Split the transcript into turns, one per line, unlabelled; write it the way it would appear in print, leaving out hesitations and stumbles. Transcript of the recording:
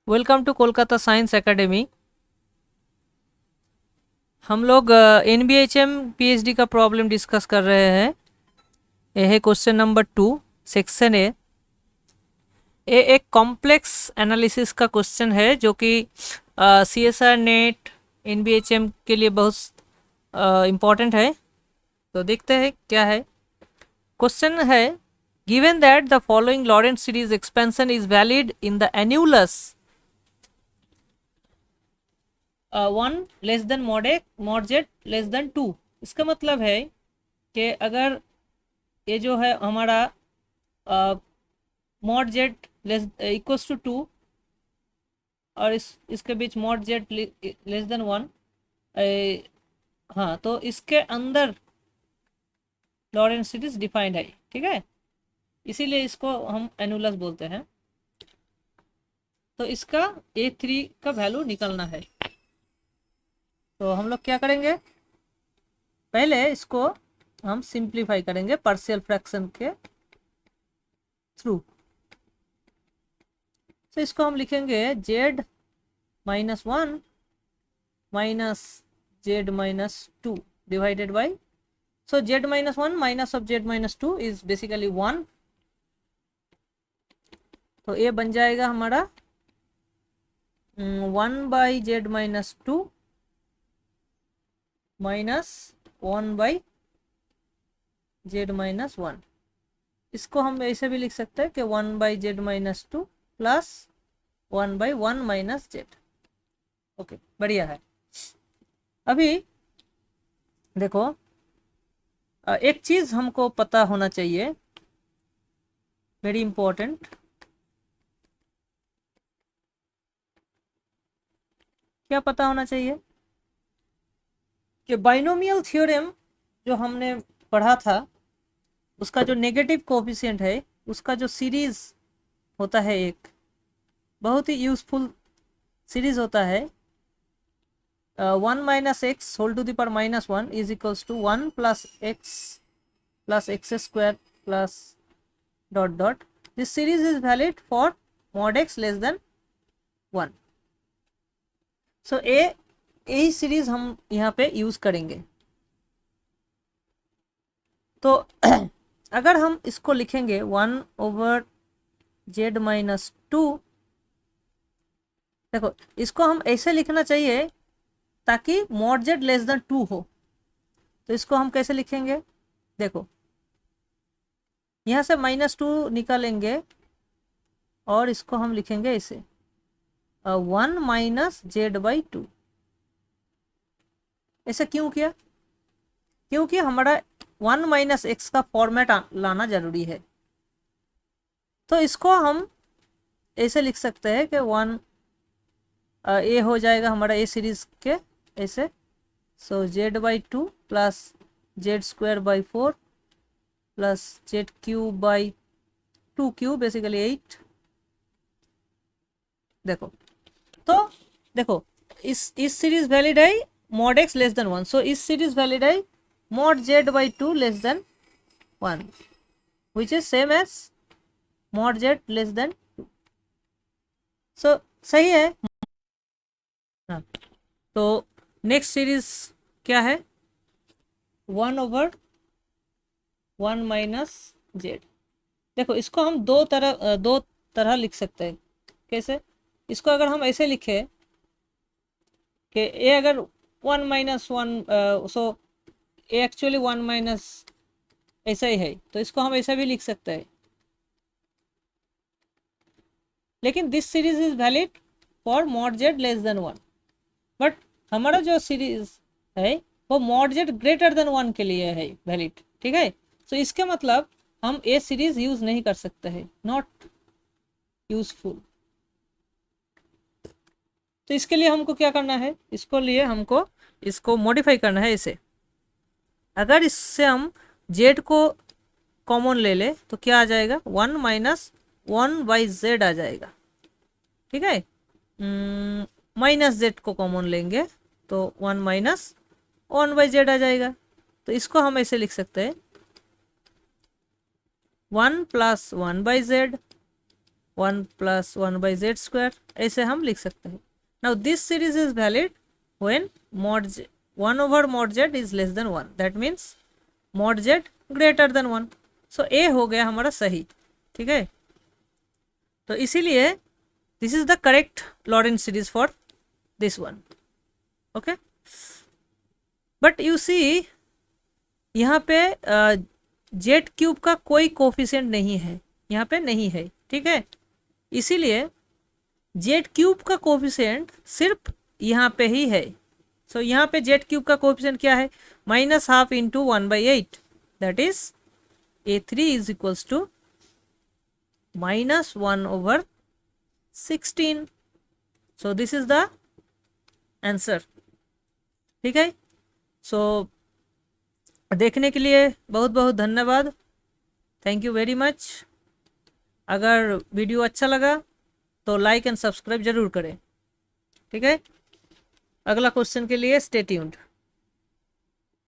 Welcome to Kolkata science academy. हम लोग NBHM PhD का प्रॉब्लम डिस्कस कर रहे हैं। ये है क्वेश्चन नंबर 2, सेक्शन ए। ये एक कॉम्प्लेक्स एनालिसिस का क्वेश्चन है जो कि CSR नेट NBHM के लिए बहुत इम्पोर्टेंट है। तो देखते हैं क्या है। क्वेश्चन है, given that the following Laurent series expansion is valid in the annulus 1 less than mod Z less than 2। इसका मतलब है कि अगर ये जो है हमारा mod Z less equals to 2 और इसके बीच मॉड जेड लेस देन 1, हाँ, तो इसके अंदर लॉरेंट सीरीज डिफाइंड है। ठीक है, इसीलिए इसको हम एनुलस बोलते हैं। तो इसका A3 का वैल्यू निकलना है। तो हम लोग क्या करेंगे, पहले इसको हम सिंप्लीफाई करेंगे पार्शियल फ्रैक्शन के थ्रू। तो इसको हम लिखेंगे z minus 1 minus z minus 2 divided by, so z minus 1 minus of z minus 2 is basically 1। तो ये बन जाएगा हमारा 1 by Z minus 2 minus 1 by Z minus 1। इसको हम ऐसे भी लिख सकते हैं कि 1 by Z minus 2 plus 1 by 1 minus Z. Okay, बढ़िया है। अभी देखो, एक चीज हमको पता होना चाहिए, वेरी इंपॉर्टेंट। क्या पता होना चाहिए कि बाइनोमियल थ्योरम जो हमने पढ़ा था उसका जो नेगेटिव कोफिशिएंट है उसका जो सीरीज होता है, एक बहुत ही यूजफुल सीरीज होता है। 1 minus X whole to the power minus 1 is equals to 1 plus X square plus dot dot. This series is valid for mod x less than 1। सो यही सीरीज हम यहाँ पे यूज करेंगे। तो अगर हम इसको लिखेंगे 1 ओवर जेड माइनस 2, देखो इसको हम ऐसे लिखना चाहिए ताकि मॉड जेड लेस देन 2 हो। तो इसको हम कैसे लिखेंगे, देखो यहाँ से -2 निकालेंगे और इसको हम लिखेंगे ऐसे 1 माइनस जेड बाई 2। ऐसा क्यों किया, क्योंकि हमारा 1 माइनस एक्स का फॉर्मेट लाना जरूरी है। तो इसको हम ऐसे लिख सकते हैं कि 1 ए हो जाएगा हमारा ए सीरीज के ऐसे। So z by 2 plus z square by 4 plus z cube by 2 cube, basically 8। देखो, तो देखो इस सीरीज वैलिड है mod x less than 1। So इस सीरीज वैलिड है mod z by 2 less than 1, which is same as mod Z less than 2। So सही है। हाँ, तो नेक्स्ट सीरीज क्या है, 1 ओवर 1 माइनस जेड। देखो इसको हम दो तरह लिख सकते हैं। कैसे, इसको अगर हम ऐसे लिखे कि ए अगर 1 माइनस 1, सो ए एक्चुअली 1 माइनस ऐसा ही है, तो इसको हम ऐसा भी लिख सकते हैं। लेकिन this series is valid for mod Z less than 1। But हमारा जो सीरीज है वो मॉड जेड ग्रेटर देन 1 के लिए है वैलिड। ठीक है, तो इसके मतलब हम ए सीरीज यूज नहीं कर सकते हैं, नॉट यूजफुल। तो इसके लिए हमको क्या करना है, इसको लिए हमको इसको मॉडिफाई करना है इसे। अगर इससे हम जेड को कॉमन ले ले तो क्या आ जाएगा, 1 माइनस 1 बाई जेड आ जाएगा। ठीक है, माइनस जेड को कॉमन लेंगे तो 1 माइनस 1 बाई जेड आ जाएगा। तो इसको हम ऐसे लिख सकते हैं 1 plus 1 by Z 1 plus 1/z², ऐसे हम लिख सकते हैं। Now this series is valid when mod 1/mod z is less than 1, that means mod z greater than 1। So A हो गया हमारा सही, ठीक है। तो इसीलिए this is the correct Laurent series for this one, okay. But you see यहाँ पे जेड क्यूब का कोई कोफिशिएंट नहीं है, यहाँ पे नहीं है, ठीक है। इसीलिए जेड क्यूब का कोफिशिएंट सिर्फ यहाँ पे ही है। सो यहाँ पे जेड क्यूब का कोफिशिएंट क्या है, -12 into 1/8, that is A3 is equals to -1/16। So this is the answer, ठीक है। सो देखने के लिए बहुत बहुत धन्यवाद, थैंक यू वेरी मच। अगर वीडियो अच्छा लगा तो लाइक एंड सब्सक्राइब जरूर करें, ठीक है। अगला क्वेश्चन के लिए स्टे ट्यून्ड।